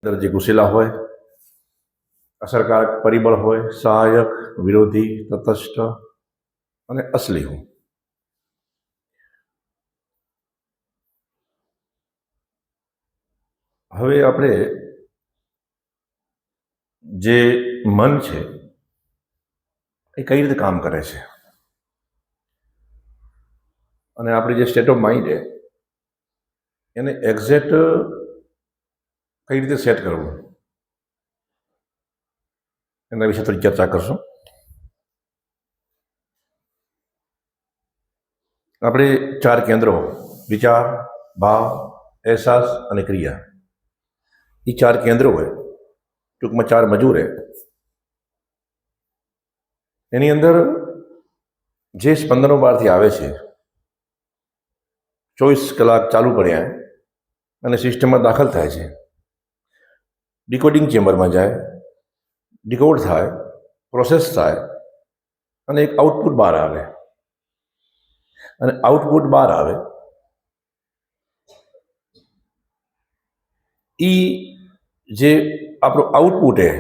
અંદર જે ઘૂસેલા હોય, અસરકારક પરિબળ હોય, સહાયક, વિરોધી, તટસ્થ અને અસલી હું. હવે આપણે જે મન છે એ કઈ રીતે કામ કરે છે અને આપણી જે સ્ટેટ ઓફ માઇન્ડ છે એને એક્ઝેક્ટ કઈ રીતે સેટ કરવું એના વિશે થોડી ચર્ચા કરશું. આપણે 4 કેન્દ્રો વિચાર, ભાવ, અહેસાસ અને ક્રિયા, એ 4 કેન્દ્રો હોય, ટૂંકમાં 4 મજૂર है. એની અંદર જે સ્પંદનો બહારથી આવે છે 24 કલાક ચાલુ પડ્યા અને સિસ્ટમમાં દાખલ થાય છે, ડિકોડિંગ ચેમ્બરમાં જાય, ડિકોડ થાય, પ્રોસેસ થાય અને એક આઉટપુટ બહાર આવે. અને આઉટપુટ બહાર આવે એ જે આપણું આઉટપુટ है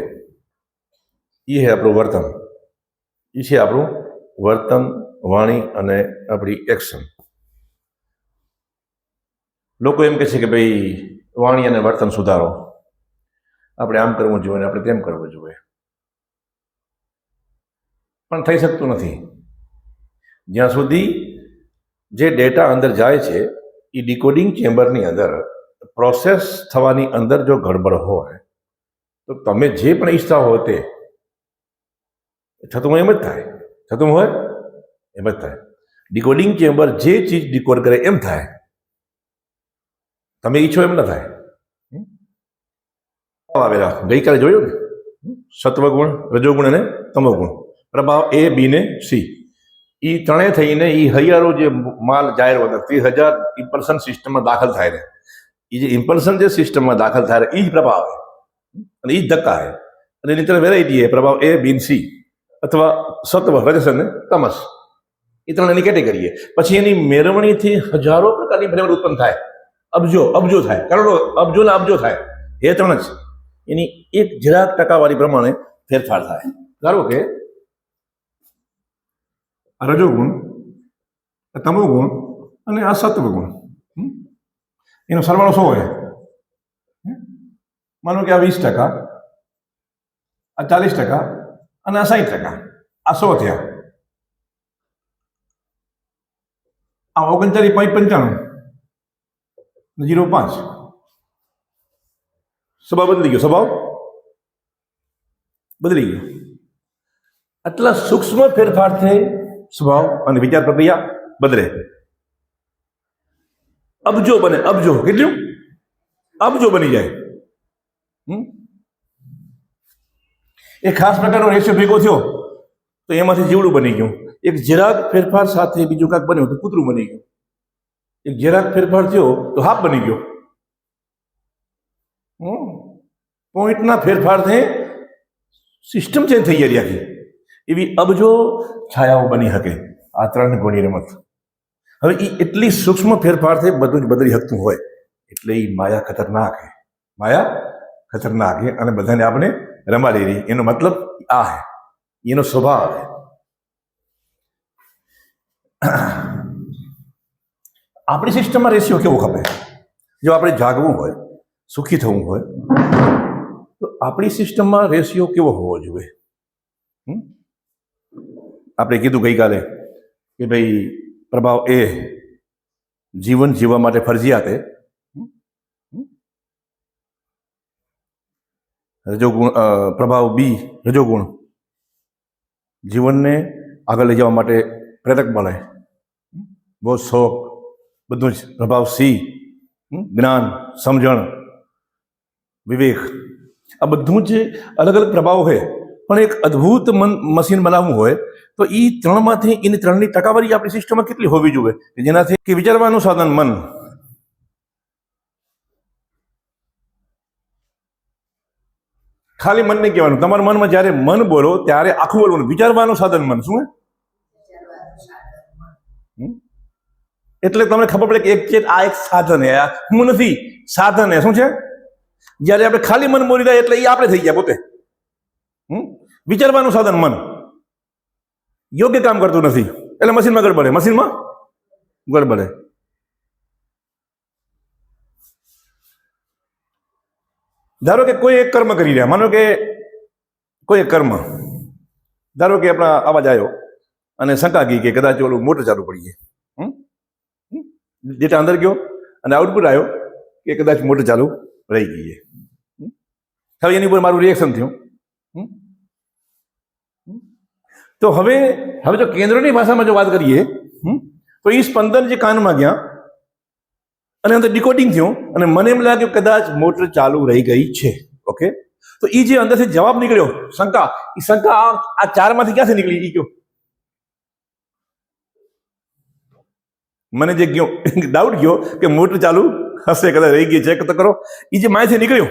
એ है આપણું વર્તન, એ છે આપણું વર્તન, વાણી અને આપણી એક્શન. લોકો એમ કહે છે કે ભાઈ વાણી અને વર્તન સુધારો, આપણે આમ કરવું જોઈએ, આપણે તેમ કરવું જોઈએ, પણ થઈ શકતું નથી. જ્યાં સુધી જે ડેટા અંદર જાય છે એ ડિકોડિંગ ચેમ્બરની અંદર પ્રોસેસ થવાની અંદર જો ગડબડ હોય તો તમે જે પણ ઈચ્છતા હો તે થતું હોય એમ જ થાય, થતું હોય એમ જ થાય. ડિકોડિંગ ચેમ્બર જે ચીજ ડિકોડ કરે એમ થાય, તમે ઈચ્છો એમ ન થાય. આવેલા ગઈકાલે જોયું ને, સત્વગુણ, રજોગુણ અને તમોગુણ, પ્રભાવ A, B ને C, એ ત્રણેય થઈને એ હૈયારો જે માલ જાહેર હોય 30,000 ઇમ્પલ્સન સિસ્ટમમાં દાખલ થાય ને, એ જે ઇમ્પલ્સન જે સિસ્ટમમાં દાખલ થાય એ જ પ્રભાવ છે અને એ જ ધક્કા છે. અને એની તરફ વેરાયટી છે, પ્રભાવ A, B, C અથવા સત્વ, રજસ અને તમસ, એ ત્રણ એની કેટેગરી છે. પછી એની મેળવણીથી હજારો પ્રકારની ફ્લેવર ઉત્પન્ન થાય, અબજો થાય, કરોડો અબજો ને અબજો થાય. એ ત્રણ જ એની એક જરાક ટકાવારી પ્રમાણે ફેરફાર થાય. ધારો કે આ રજોગુણ, આ તમોગુણ અને આ સત્વગુણ, એનો સરવાળો 100 હોય. માનો કે આ 20%, આ 40% અને આ 60%, આ 100 થયા. આ 39.95 0.5 સ્વભાવ બદલી ગયો, આટલા સૂક્ષ્મ ફેરફારથી સ્વભાવ અને વિચાર પ્રક્રિયા બદલે. અબજો બને, અબજો, કેટલું અબજો બની જાય. એક ખાસ પ્રકારનો રેશિયો ભેગો થયો તો એમાંથી જીવડું બની ગયું. એક જરાક ફેરફાર સાથે બીજું કાંઈક બન્યું તો કૂતરું બની ગયું. એક જરાક ફેરફાર થયો તો હાપ બની ગયો. પોઈન્ટના ફેરફારથી સિસ્ટમ ચેન્જ થઈ ગઈ આખી. એવી અબજો છાયાઓ બની શકે આ 3 ગુણની રમત. હવે એ એટલી સૂક્ષ્મ ફેરફારથી બધું જ બદલી શકતું હોય એટલે એ માયા ખતરનાક છે. માયા ખતરનાક છે અને બધાને આપણે રમાડી રહી. એનો મતલબ આ છે, એનો સ્વભાવ છે. આપણી સિસ્ટમમાં રેશિયો કેવો ખપે? જો આપણે જાગવું હોય, સુખી થવું હોય તો આપણી સિસ્ટમમાં રેશિયો કેવો હોવો જોઈએ? આપણે કીધું ગઈકાલે કે ભાઈ પ્રભાવ A જીવન જીવવા માટે ફરજિયાત છે, રજોગુણ પ્રભાવ B રજોગુણ જીવનને આગળ લઈ જવા માટે પ્રેરક બને, બહુ શોખ, બધું જ. પ્રભાવ C જ્ઞાન, સમજણ, વિવેક, આ બધું જ અલગ અલગ પ્રભાવ હોય. પણ એક અદ્ભુત મશીન બનાવવું હોય તો એ ત્રણમાંથી એની 3ની ટકાવારી આપણી સિસ્ટમમાં કેટલી હોવી જોઈએ કે જેનાથી કે વિચારવાનું સાધન મન, ખાલી મનને કહેવાનું, તમારા મનમાં જ્યારે મન બોલો ત્યારે આખું બોલવાનું. વિચારવાનું સાધન મન શું? એટલે તમને ખબર પડે કે એક છે આ એક સાધન છે, હું નથી, સાધન છે. શું છે? જ્યારે આપણે ખાલી મન બોલી રહ્યા એટલે એ આપણે થઈ ગયા પોતે. વિચારવાનું સાધન મન યોગ્ય કામ કરતું નથી એટલે મશીનમાં ગડબડે, મશીનમાં ગડબડે. ધારો કે કોઈ એક કર્મ કરી રહ્યા, માનો કે કોઈ એક કર્મ, ધારો કે આપણા અવાજ આવ્યો અને શંકા ગઈ કે કદાચ ઓલું મોટર ચાલુ પડી ગઈ, ડેટા અંદર ગયો અને આઉટપુટ આવ્યો કે કદાચ મોટર ચાલુ રહી ગઈ છે. હવે એની ઉપર મારું રિએક્શન થયું. તો હવે જો કેન્દ્રની ભાષામાં જો વાત કરીએ તો એ સ્પંદન જે કાનમાં ગયા અને અંદર ડિકોડિંગ થયું અને મને એમ લાગ્યું કદાચ મોટર ચાલુ રહી ગઈ છે. ઓકે, તો એ જે અંદરથી જવાબ નીકળ્યો શંકા, એ શંકા આ ચારમાંથી ક્યાંથી નીકળી એ કયો? મને જે ગયો ડાઉટ ગયો કે મોટર ચાલુ હશે, કદાચ રહી ગઈ, ચેક તો કરો. એ જે માહિતી નીકળ્યું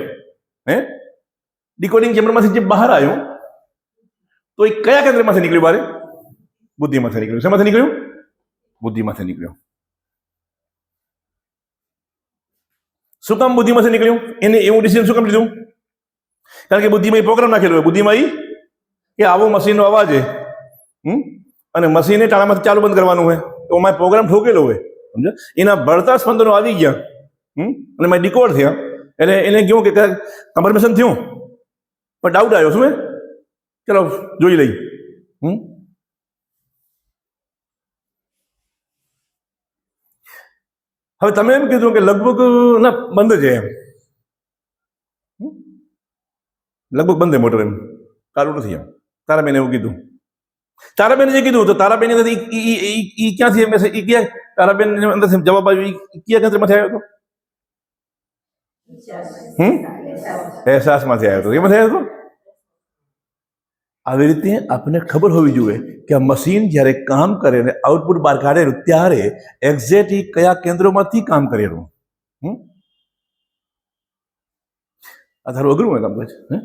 ડિકોડિંગ ચેમ્બરમાંથી જે બહાર આવ્યું, તો એ કયા કેન્દ્રમાંથી નીકળ્યું? બારે બુદ્ધિમાંથી નીકળ્યું. શેમાંથી નીકળ્યું? બુદ્ધિમાંથી નીકળ્યું. શું કામ બુદ્ધિમાંથી નીકળ્યું? એને એવું ડિસિઝન શું કામ લીધું? કારણ કે બુદ્ધિમાં પ્રોગ્રામ નાખેલો હોય, બુદ્ધિમાં કે આવો મશીનનો અવાજ છે અને મશીને ટાણામાંથી ચાલુ બંધ કરવાનું હોય, તો મારે પ્રોગ્રામ ઠોકેલો હોય, સમજો. એના બળતા સ્પંદનો આવી ગયા અને મારે ડિકોડ થયા એટલે એને કહ્યું કે કન્ફર્મેશન થયું પણ ડાઉટ આવ્યો. શું ચલો જોઈ લઈ. હવે તમે એમ કીધું કે લગભગ ના બંધ છે, એમ લગભગ બંધ છે મોટર, એમ ચાલુ નથી. એમ તારાબેન એવું કીધું. તારાબેન જે કીધું તો તારાબેન ક્યાંથી એ ક્યાં તારાબેન અંદર જવાબ આવ્યો? કયા કેન્દ્રમાંથી આવ્યો હતો? અહેસાસમાંથી આવ્યો હતો. એમાંથી આવ્યો હતો. આવી રીતે આપણને ખબર હોવી જોઈએ કે આ મશીન જ્યારે કામ કરે ને આઉટપુટ બહાર કાઢેલું ત્યારે એક્ઝેક્ટ કયા કેન્દ્રોમાંથી કામ કરેલું. આ તારું અઘરું હોય કામ કરે છે.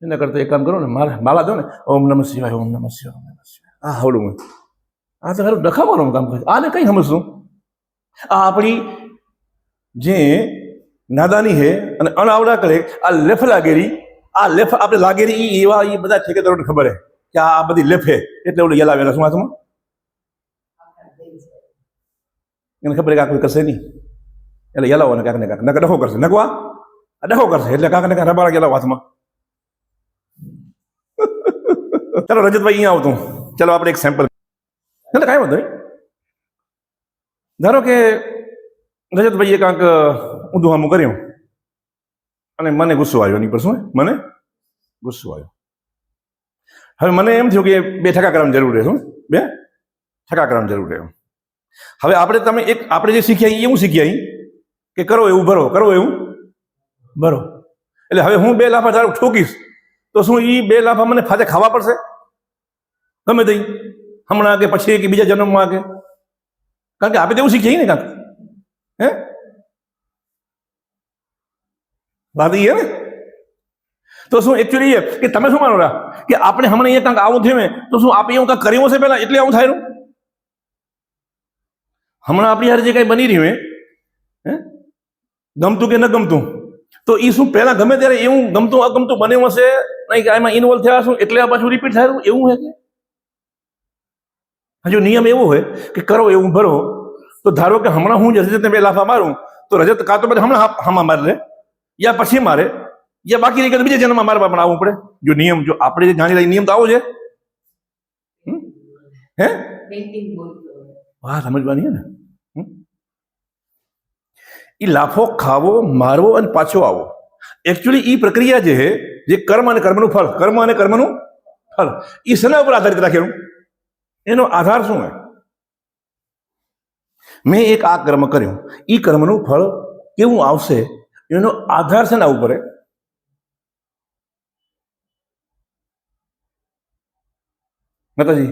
એના કરતા એક કામ કરો ને, માલા દો ને, ઓમ નમઃ શિવાય, ઓમ નમઃ શિવાય, ઓમ નમઃ શિવાય. આ હવડું હોય. આ તો ખરું ડખાવાનું કામ કરે. આને કઈ સમજશું? આ આપણી જે નાદાની હે અને અણાવડા કરે, આ લેફ લાગેલી, આ લેફ આપણે લાગેલી એવા એ બધા ઠેકેદારોને ખબર હે કે આ બધી લેફે એટલે ઓલું યલાવેલા શું હાથમાં એને ખબર કે આ કોઈ કરશે નહીં એટલે યલાવો ને કાંક ને કાંક નક ડખો કરશે, નકવા ડખો કરશે એટલે કાંક ને કાંક રબારા યલાવો હાથમાં. ચાલો રજતભાઈ અહીંયા આવતું, ચાલો આપણે એક સેમ્પલ એટલે કાંઈ વાંધો નહીં. ધારો કે રજતભાઈએ કાંક ઊંધું હામું કર્યું અને મને ગુસ્સો આવ્યો એની પર. શું મને ગુસ્સો આવ્યો? હવે મને એમ થયું કે બે ઠકા કરવાની જરૂર રહે. શું બે ઠકા કરવાની જરૂર રહે? હવે આપણે જે શીખ્યા એવું શીખ્યા કે કરો એવું ભરો, કરો એવું ભરો. એટલે હવે હું બે લાફા ધારો ઠોકીશ તો શું એ બે લાફા મને ફાતે ખાવા પડશે ગમે તે, હમણાં કે પછી કે બીજા જન્મમાં કે? કારણ કે આપણે તો એવું શીખ્યા ને કાંક. હે વાત એ ને? તો શું એકચ્યુઅલી કે તમે શું માનો કે આપણે હમણાં અહીંયા કાંક આવું થયું ને તો શું આપણે એવું કાંક કર્યું હશે પહેલા એટલે આવું થાય? હમણાં આપણી યાર જે કઈ બની રહ્યું હે ગમતું કે ન ગમતું, તો એ શું પહેલા ગમે ત્યારે એવું ગમતું અગમતું બન્યું હશે નહીં કે એમાં ઇન્વોલ્વ થયા શું એટલે આ પાછું રિપીટ થાય એવું હોય કે? હજુ નિયમ એવો હોય કે કરો એવું ભરો. તો ધારો કે હમણાં હું રજતને બે લાફા મારું તો રજત કાં તો હમણાં હામાં મારે લે યા પછી મારે યા બાકી રહી ગયા બીજા જન્મમાં મારવા પણ આવવું પડે. જો નિયમ જો આપણે જે જાણી લઈએ નિયમ તો આવો છે. હે વાત સમજવાની ને? એ લાફો ખાવો, મારવો અને પાછો આવો, એકચ્યુઅલી એ પ્રક્રિયા જે છે જે કર્મ અને કર્મનું ફળ, કર્મ અને કર્મનું ફળ, એ શેના ઉપર આધારિત રાખેલું? એનો આધાર શું હોય? મેં એક આ કર્મ કર્યું, એ કર્મનું ફળ કેવું આવશે એનો આધાર શેના ઉપર? માતાજી